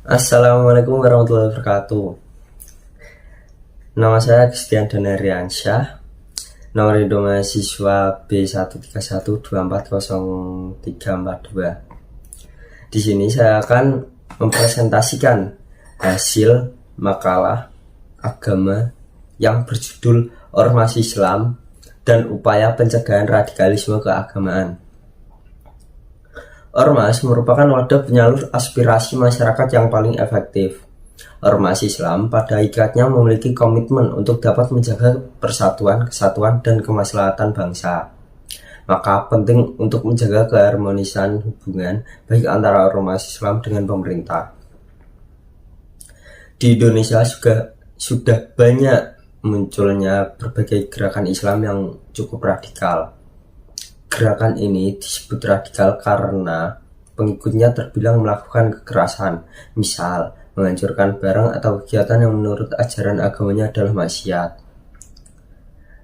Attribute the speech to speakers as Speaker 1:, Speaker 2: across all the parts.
Speaker 1: Assalamualaikum warahmatullahi wabarakatuh. Nama saya Christian Danariansyah. Nomor induk mahasiswa B131240342. Di sini saya akan mempresentasikan hasil makalah agama yang berjudul Ormas Islam dan Upaya Pencegahan Radikalisme Keagamaan. Ormas merupakan wadah penyalur aspirasi masyarakat yang paling efektif. Ormas Islam pada hakikatnya memiliki komitmen untuk dapat menjaga persatuan, kesatuan, dan kemaslahatan bangsa. Maka penting untuk menjaga keharmonisan hubungan baik antara ormas Islam dengan pemerintah. Di Indonesia juga sudah banyak munculnya berbagai gerakan Islam yang cukup radikal. Gerakan ini disebut radikal karena pengikutnya terbilang melakukan kekerasan, misal menghancurkan barang atau kegiatan yang menurut ajaran agamanya adalah maksiat.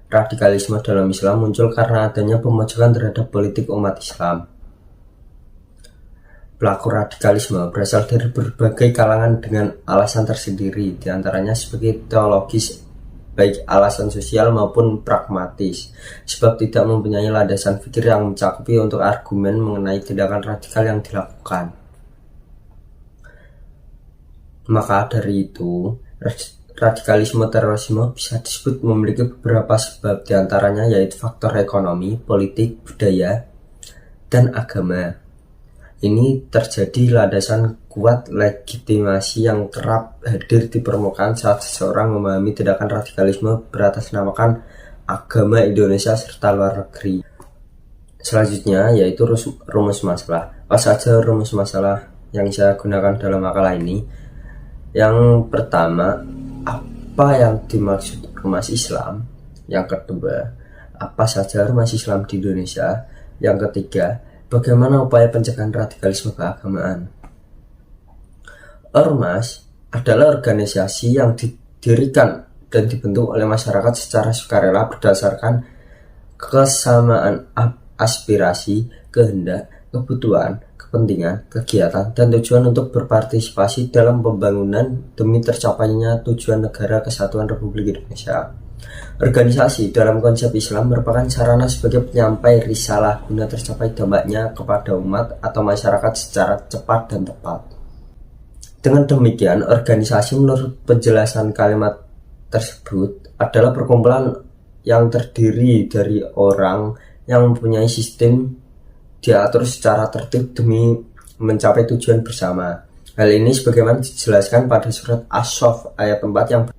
Speaker 1: Radikalisme dalam Islam muncul karena adanya pemojokan terhadap politik umat Islam. Pelaku radikalisme berasal dari berbagai kalangan dengan alasan tersendiri, diantaranya sebagai teologis, baik alasan sosial maupun pragmatis, sebab tidak mempunyai landasan pikir yang mencakupi untuk argumen mengenai tindakan radikal yang dilakukan. Maka dari itu, radikalisme terorisme bisa disebut memiliki beberapa sebab, diantaranya yaitu faktor ekonomi, politik, budaya, dan agama. Ini terjadi landasan kuat legitimasi yang kerap hadir di permukaan saat seseorang memahami tindakan radikalisme beratasnamakan agama Indonesia serta luar negeri. Selanjutnya yaitu rumus masalah. Apa saja rumus masalah yang saya gunakan dalam makalah ini? Yang pertama, apa yang dimaksud ormas Islam? Yang kedua, apa saja ormas Islam di Indonesia? Yang ketiga, bagaimana upaya pencegahan radikalisme keagamaan? Ormas adalah organisasi yang didirikan dan dibentuk oleh masyarakat secara sukarela berdasarkan kesamaan aspirasi, kehendak, kebutuhan, kepentingan, kegiatan, dan tujuan untuk berpartisipasi dalam pembangunan demi tercapainya tujuan negara kesatuan Republik Indonesia. Organisasi dalam konsep Islam merupakan sarana sebagai penyampai risalah guna tercapai dampaknya kepada umat atau masyarakat secara cepat dan tepat. Dengan demikian, organisasi menurut penjelasan kalimat tersebut adalah perkumpulan yang terdiri dari orang yang mempunyai sistem diatur secara tertib demi mencapai tujuan bersama. Hal ini sebagaimana dijelaskan pada surat As-Saff ayat 4 yang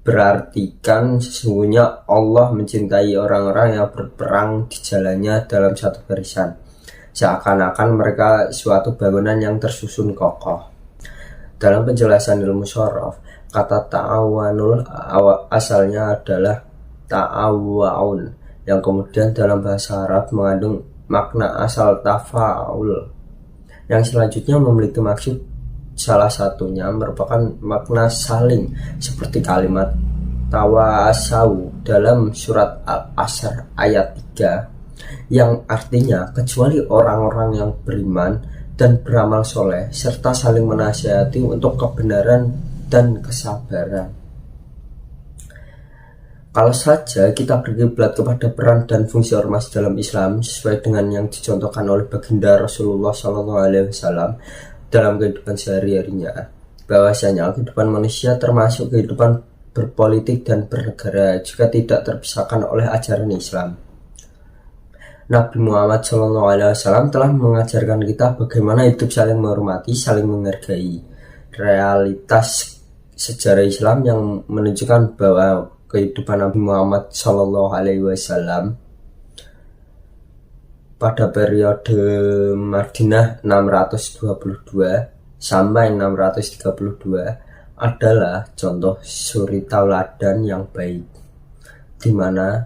Speaker 1: berartikan sesungguhnya Allah mencintai orang-orang yang berperang di jalannya dalam satu barisan, seakan-akan mereka suatu bangunan yang tersusun kokoh. Dalam penjelasan ilmu syaraf, kata ta'awanul asalnya adalah ta'awun, yang kemudian dalam bahasa Arab mengandung makna asal tafa'ul, yang selanjutnya memiliki maksud salah satunya merupakan makna saling, seperti kalimat tawasau dalam surat Al-Asr ayat 3 yang artinya kecuali orang-orang yang beriman dan beramal soleh serta saling menasihati untuk kebenaran dan kesabaran. Kalau saja kita berkiblat kepada peran dan fungsi ormas dalam Islam sesuai dengan yang dicontohkan oleh baginda Rasulullah SAW dalam kehidupan sehari-harinya, bahwasanya kehidupan manusia termasuk kehidupan berpolitik dan bernegara juga tidak terpisahkan oleh ajaran Islam. Nabi Muhammad SAW telah mengajarkan kita bagaimana hidup saling menghormati, saling menghargai. Realitas sejarah Islam yang menunjukkan bahwa kehidupan Nabi Muhammad SAW pada periode Madinah 622 sampai 632 adalah contoh suri tauladan yang baik, di mana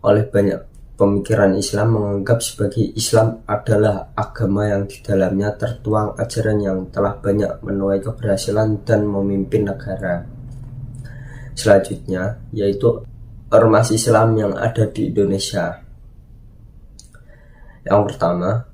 Speaker 1: oleh banyak pemikiran Islam menganggap sebagai Islam adalah agama yang di dalamnya tertuang ajaran yang telah banyak menuai keberhasilan dan memimpin negara. Selanjutnya yaitu ormas Islam yang ada di Indonesia. Yang pertama,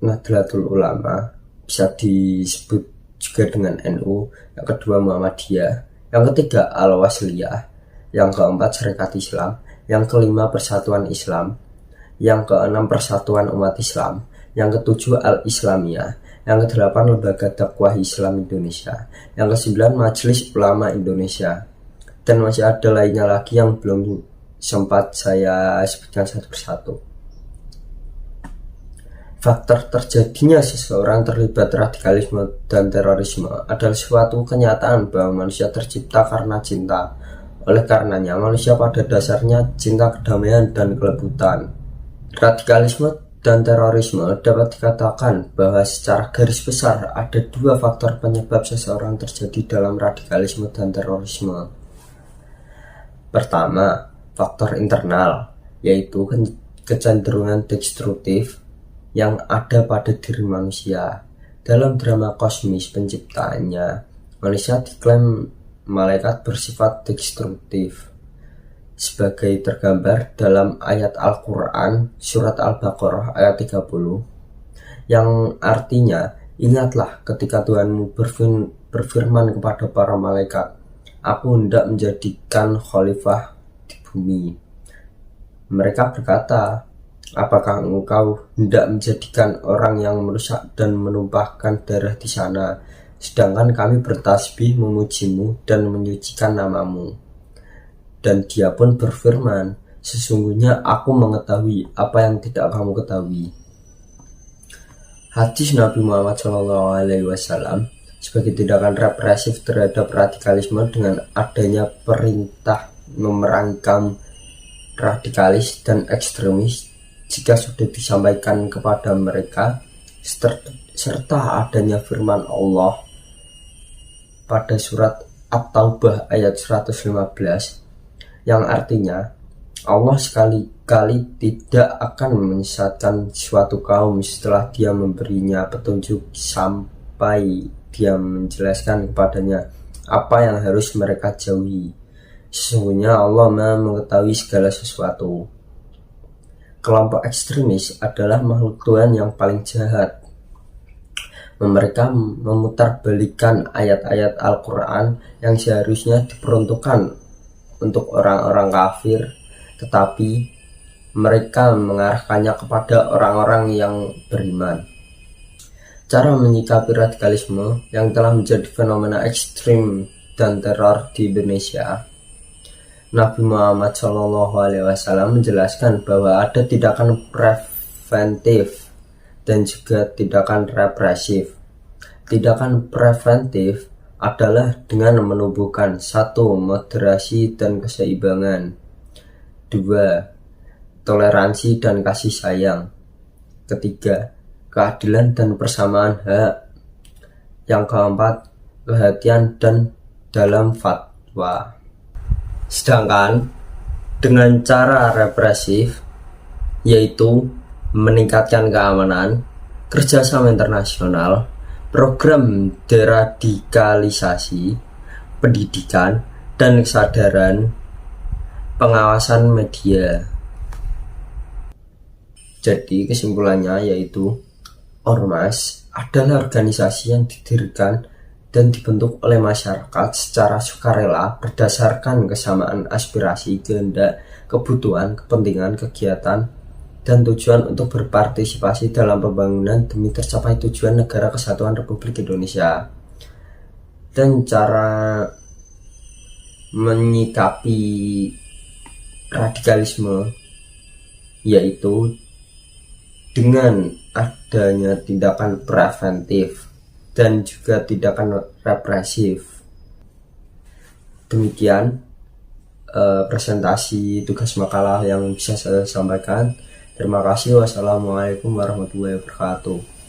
Speaker 1: Nahdlatul Ulama, bisa disebut juga dengan NU, yang kedua Muhammadiyah, yang ketiga Al-Wasliyah, yang keempat Syarikat Islam, yang kelima Persatuan Islam, yang keenam Persatuan Umat Islam, yang ketujuh Al-Islamiyah, yang kedelapan Lembaga Dakwah Islam Indonesia, yang kesembilan Majelis Ulama Indonesia, dan masih ada lainnya lagi yang belum sempat saya sebutkan satu persatu. Faktor terjadinya seseorang terlibat radikalisme dan terorisme adalah suatu kenyataan bahwa manusia tercipta karena cinta. Oleh karenanya, manusia pada dasarnya cinta kedamaian dan kelebutan. Radikalisme dan terorisme dapat dikatakan bahwa secara garis besar ada dua faktor penyebab seseorang terjadi dalam radikalisme dan terorisme. Pertama, faktor internal, yaitu kecenderungan destruktif yang ada pada diri manusia. Dalam drama kosmis penciptaannya, manusia diklaim malaikat bersifat destruktif, sebagai tergambar dalam ayat Al-Quran surat Al-Baqarah ayat 30, yang artinya, ingatlah ketika Tuhanmu berfirman kepada para malaikat, aku hendak menjadikan khalifah di bumi. Mereka berkata, apakah engkau hendak menjadikan orang yang merusak dan menumpahkan darah di sana, sedangkan kami bertasbih memujimu dan menyucikan namamu? Dan dia pun berfirman, sesungguhnya aku mengetahui apa yang tidak kamu ketahui. Hadis Nabi Muhammad SAW sebagai tindakan represif terhadap radikalisme dengan adanya perintah memerangi kaum radikalis dan ekstremis jika sudah disampaikan kepada mereka, serta adanya firman Allah pada surat At-Taubah ayat 115 yang artinya Allah sekali-kali tidak akan menyesatkan suatu kaum setelah dia memberinya petunjuk sampai dia menjelaskan kepadanya apa yang harus mereka jauhi. Sesungguhnya Allah Maha mengetahui segala sesuatu. Kelompok ekstremis adalah makhluk Tuhan yang paling jahat. Mereka memutarbalikkan ayat-ayat Al-Quran yang seharusnya diperuntukkan untuk orang-orang kafir, tetapi mereka mengarahkannya kepada orang-orang yang beriman. Cara menyikapi radikalisme yang telah menjadi fenomena ekstrim dan teror di Indonesia, Nabi Muhammad SAW menjelaskan bahwa ada tindakan preventif dan juga tindakan represif. Tindakan preventif adalah dengan menumbuhkan 1. Moderasi dan keseimbangan, 2. Toleransi dan kasih sayang, 3. Keadilan dan persamaan hak, yang keempat kehatian dan dalam fatwa. Sedangkan dengan cara represif, yaitu meningkatkan keamanan, kerjasama internasional, program deradikalisasi, pendidikan dan kesadaran, pengawasan media. Jadi kesimpulannya yaitu ormas adalah organisasi yang didirikan dan dibentuk oleh masyarakat secara sukarela berdasarkan kesamaan aspirasi, kehendak, kebutuhan, kepentingan, kegiatan, dan tujuan untuk berpartisipasi dalam pembangunan demi tercapai tujuan Negara Kesatuan Republik Indonesia. Dan cara menyikapi radikalisme yaitu dengan adanya tindakan preventif dan juga tindakan represif. Demikian presentasi tugas makalah yang bisa saya sampaikan. Terima kasih. Wassalamualaikum warahmatullahi wabarakatuh.